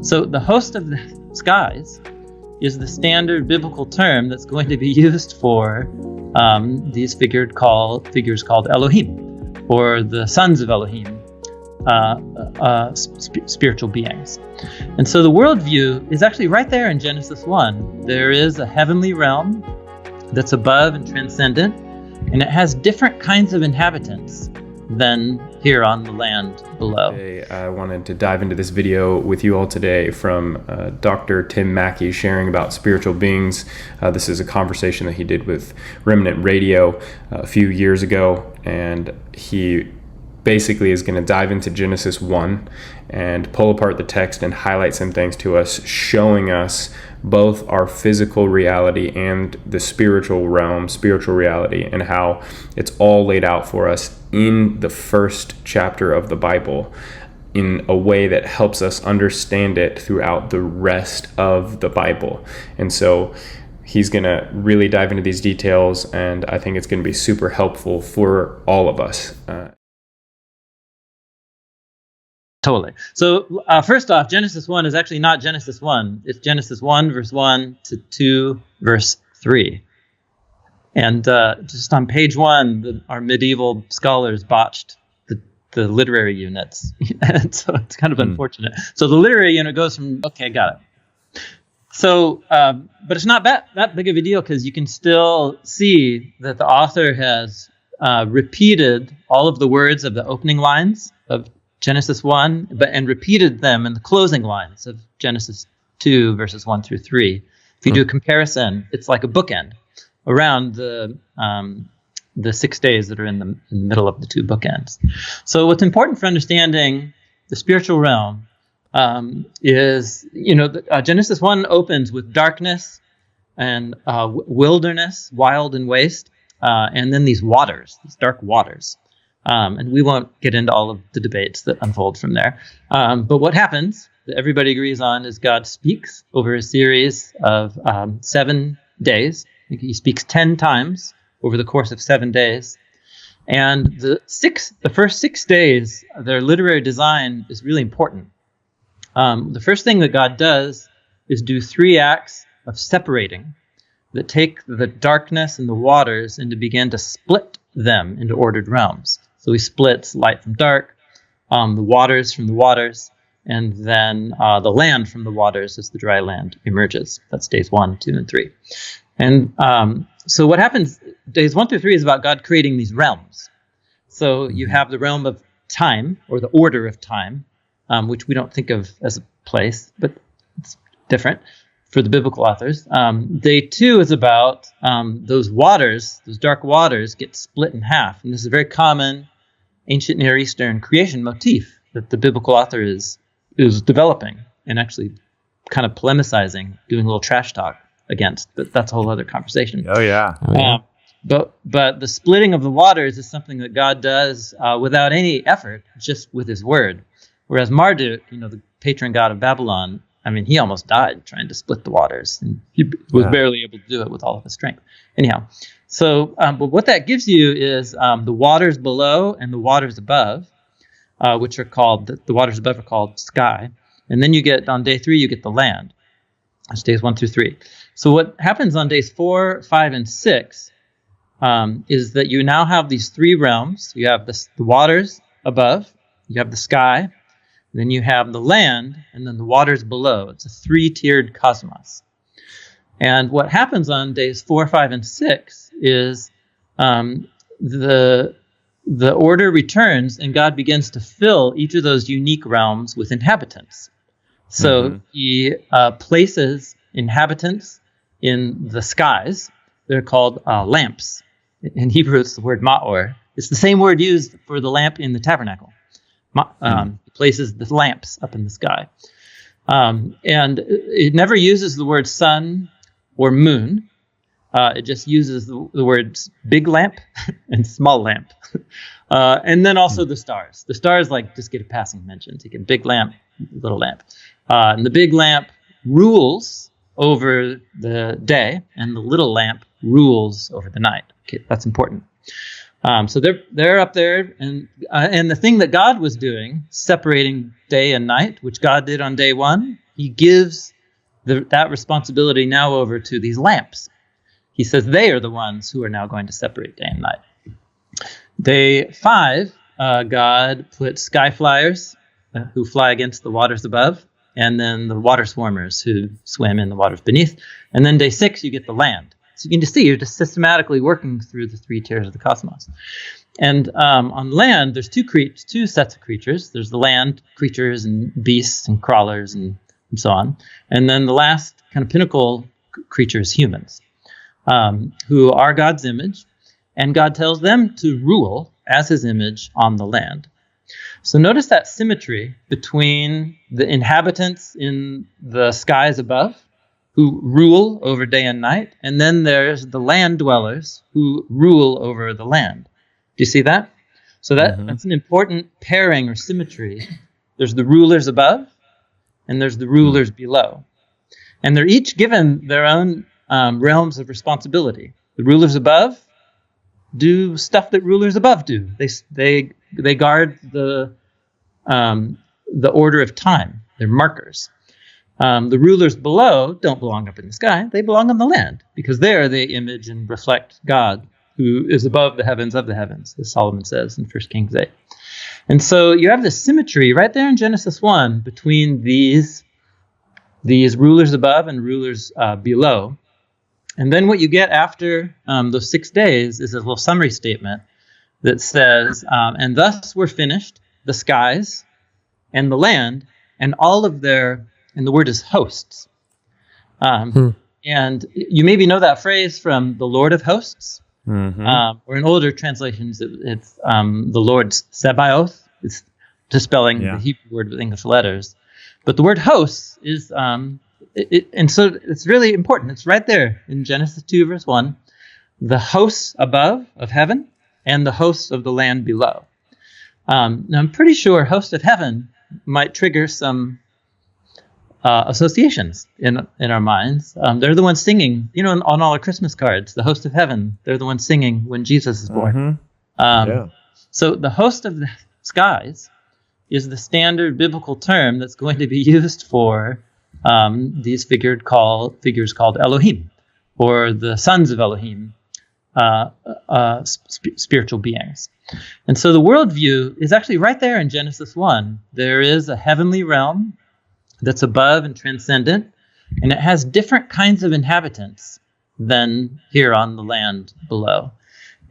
So the host of the skies is the standard biblical term that's going to be used for these figures called Elohim, or the sons of Elohim, spiritual beings. And so the worldview is actually right there in Genesis 1. There is a heavenly realm that's above and transcendent, and it has different kinds of inhabitants than here on the land below. I wanted to dive into this video with you all today from Dr. Tim Mackie sharing about spiritual beings. This is a conversation that he did with Remnant Radio a few years ago, and he basically is going to dive into Genesis 1 and pull apart the text and highlight some things to us, showing us both our physical reality and the spiritual realm, spiritual reality, and how it's all laid out for us in the first chapter of the Bible in a way that helps us understand it throughout the rest of the Bible. And so he's going to really dive into these details, and I think it's going to be super helpful for all of us. Totally. So first off, Genesis 1 is actually not Genesis 1. It's Genesis 1, verse 1 to 2, verse 3. And just on page 1, our medieval scholars botched the literary units. And so it's kind of unfortunate. So the literary unit goes from, okay, got it. So, but it's not that big of a deal, because you can still see that the author has repeated all of the words of the opening lines of Genesis 1, and repeated them in the closing lines of Genesis 2, verses 1 through 3. If you do a comparison, it's like a bookend around the 6 days that are in the middle of the two bookends. So what's important for understanding the spiritual realm is, Genesis 1 opens with darkness and wilderness, wild and waste, and then these waters, these dark waters. And we won't get into all of the debates that unfold from there. But what happens, that everybody agrees on, is God speaks over a series of 7 days. He speaks 10 times over the course of 7 days. And the first 6 days, their literary design is really important. The first thing that God does is do 3 acts of separating that take the darkness and the waters and to begin to split them into ordered realms. So he splits light from dark, the waters from the waters, and then the land from the waters as the dry land emerges. That's days 1, 2, and 3. And so what happens, days 1 through 3 is about God creating these realms. So you have the realm of time, or the order of time, which we don't think of as a place, but it's different for the biblical authors. Day 2 is about those waters, those dark waters get split in half. And this is a very common ancient Near Eastern creation motif that the biblical author is developing and actually kind of polemicizing, doing a little trash talk against. But that's a whole other conversation. Oh, yeah. But the splitting of the waters is something that God does without any effort, just with his word. Whereas Marduk, the patron god of Babylon, he almost died trying to split the waters, and he was barely able to do it with all of his strength. Anyhow, so but what that gives you is the waters below and the waters above, which are called, the waters above are called sky. And then you get, on day 3, you get the land. That's days 1 through 3. So what happens on days 4, 5, and 6 is that you now have these 3 realms. You have the waters above, you have the sky, then you have the land, and then the waters below. It's a 3-tiered cosmos. And what happens on days 4, 5, and 6 is the order returns, and God begins to fill each of those unique realms with inhabitants. So he places inhabitants in the skies. They're called lamps. In Hebrew, it's the word ma'or. It's the same word used for the lamp in the tabernacle. Places the lamps up in the sky. And it never uses the word sun or moon. It just uses the words big lamp and small lamp. And then also the stars. The stars just get a passing mention. Take a big lamp, little lamp. And the big lamp rules over the day, and the little lamp rules over the night. Okay, that's important. So they're up there, and the thing that God was doing, separating day and night, which God did on day 1, he gives that responsibility now over to these lamps. He says they are the ones who are now going to separate day and night. Day 5, God put sky flyers who fly against the waters above, and then the water swarmers who swim in the waters beneath. And then day 6, you get the land. So you can just see you're just systematically working through the 3 tiers of the cosmos. And on land, there's two sets of creatures. There's the land creatures and beasts and crawlers and so on. And then the last kind of pinnacle creature is humans, who are God's image. And God tells them to rule as his image on the land. So notice that symmetry between the inhabitants in the skies above, who rule over day and night, and then there's the land dwellers who rule over the land. Do you see that? So that's an important pairing or symmetry. There's the rulers above, and there's the rulers below. And they're each given their own realms of responsibility. The rulers above do stuff that rulers above do. They guard the order of time. They're markers. The rulers below don't belong up in the sky. They belong on the land, because there they image and reflect God, who is above the heavens of the heavens, as Solomon says in 1 Kings 8. And so you have this symmetry right there in Genesis 1 between these rulers above and rulers below. And then what you get after those 6 days is a little summary statement that says, and thus were finished the skies and the land and all of their, and the word is hosts. And you maybe know that phrase from the Lord of Hosts, or in older translations, it's the Lord's Sabaoth. It's just spelling the Hebrew word with English letters. But the word hosts is, and so it's really important. It's right there in Genesis 2, verse 1, the hosts above of heaven and the hosts of the land below. Now, I'm pretty sure host of heaven might trigger some associations in our minds. They're the ones singing, on all our Christmas cards, the host of heaven. They're the ones singing when Jesus is born. So the host of the skies is the standard biblical term that's going to be used for these figures called Elohim, or the sons of Elohim, spiritual beings. And so the worldview is actually right there in Genesis 1. There is a heavenly realm that's above and transcendent, and it has different kinds of inhabitants than here on the land below.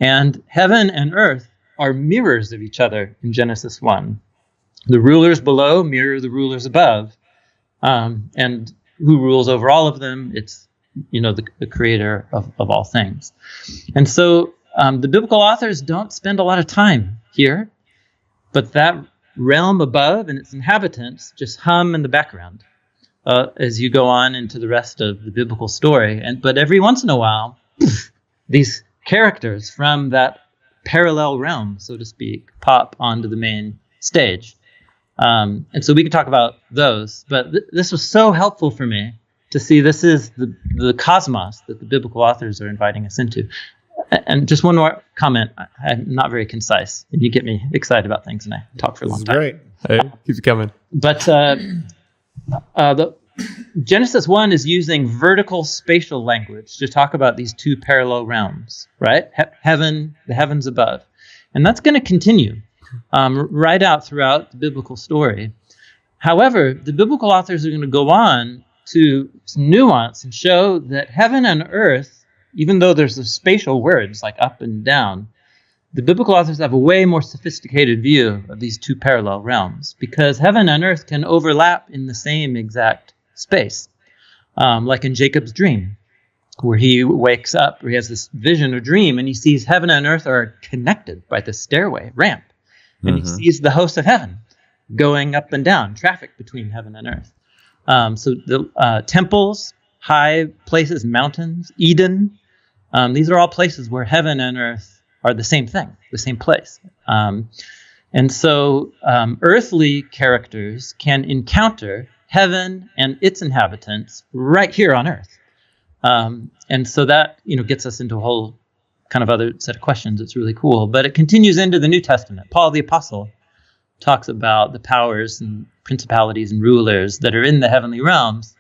And heaven and earth are mirrors of each other in Genesis 1. The rulers below mirror the rulers above, and who rules over all of them? It's the creator of all things. And so the biblical authors don't spend a lot of time here, but that realm above and its inhabitants just hum in the background as you go on into the rest of the biblical story. But every once in a while, these characters from that parallel realm, so to speak, pop onto the main stage. And so we could talk about those, but this was so helpful for me to see this is the cosmos that the biblical authors are inviting us into. And just one more comment. I'm not very concise, and you get me excited about things, and I talk for a long time. Great. Hey, keep it coming. But the Genesis 1 is using vertical spatial language to talk about these two parallel realms, right? Heaven, the heavens above. And that's going to continue right out throughout the biblical story. However, the biblical authors are going to go on to nuance and show that heaven and earth, even though there's the spatial words like up and down, the biblical authors have a way more sophisticated view of these two parallel realms, because heaven and earth can overlap in the same exact space, like in Jacob's dream, where he wakes up, where he has this vision or dream, and he sees heaven and earth are connected by this stairway, ramp, and he sees the host of heaven going up and down, traffic between heaven and earth. So the temples, high places, mountains, Eden, these are all places where heaven and earth are the same thing, the same place. And so earthly characters can encounter heaven and its inhabitants right here on earth. And so that, gets us into a whole kind of other set of questions. It's really cool. But it continues into the New Testament. Paul the Apostle talks about the powers and principalities and rulers that are in the heavenly realms,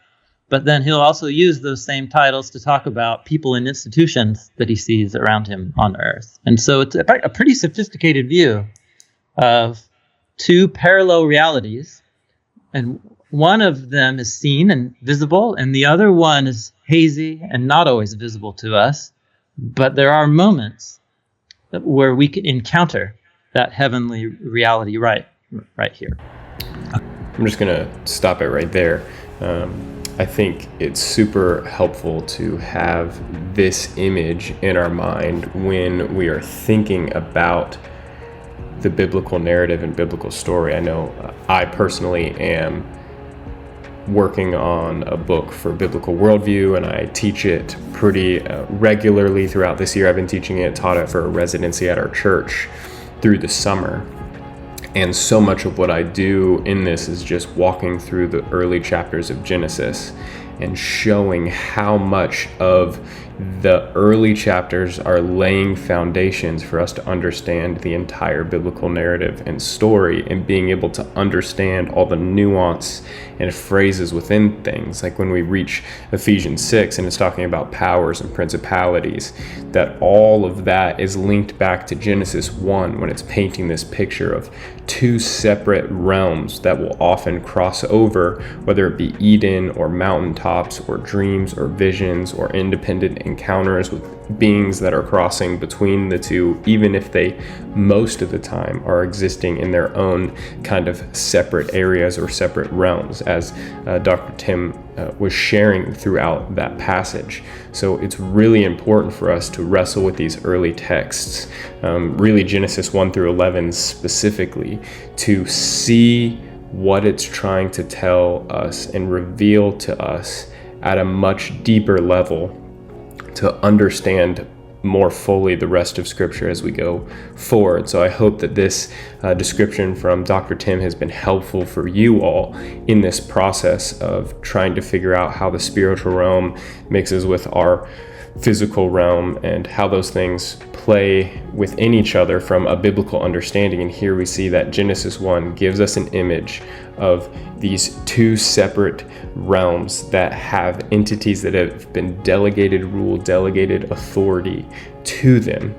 but then he'll also use those same titles to talk about people and institutions that he sees around him on earth. And so it's a pretty sophisticated view of two parallel realities, and one of them is seen and visible, and the other one is hazy and not always visible to us. But there are moments where we can encounter that heavenly reality right here. I'm just going to stop it right there. I think it's super helpful to have this image in our mind when we are thinking about the biblical narrative and biblical story. I know I personally am working on a book for biblical worldview, and I teach it pretty regularly throughout this year. I've been teaching it, taught it for a residency at our church through the summer. And so much of what I do in this is just walking through the early chapters of Genesis and showing how much of the early chapters are laying foundations for us to understand the entire biblical narrative and story, and being able to understand all the nuance and phrases within things. Like when we reach Ephesians 6 and it's talking about powers and principalities, that all of that is linked back to Genesis 1 when it's painting this picture of two separate realms that will often cross over, whether it be Eden or mountaintops or dreams or visions or independent encounters with beings that are crossing between the two, even if they most of the time are existing in their own kind of separate areas or separate realms, as Dr. Tim was sharing throughout that passage. So it's really important for us to wrestle with these early texts, really Genesis 1 through 11 specifically, to see what it's trying to tell us and reveal to us at a much deeper level, to understand more fully the rest of Scripture as we go forward. So I hope that this description from Dr. Tim has been helpful for you all in this process of trying to figure out how the spiritual realm mixes with our physical realm and how those things play within each other from a biblical understanding. And here we see that Genesis 1 gives us an image of these two separate realms that have entities that have been delegated rule, delegated authority to them,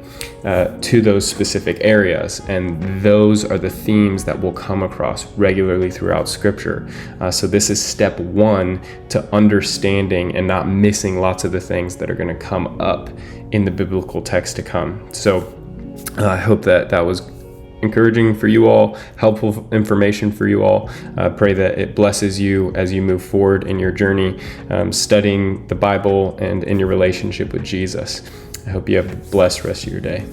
to those specific areas. And those are the themes that we'll come across regularly throughout Scripture. So this is step one to understanding and not missing lots of the things that are going to come up in the biblical text to come. So I hope that was encouraging for you all, helpful information for you all. Pray that it blesses you as you move forward in your journey, studying the Bible and in your relationship with Jesus. I hope you have a blessed rest of your day.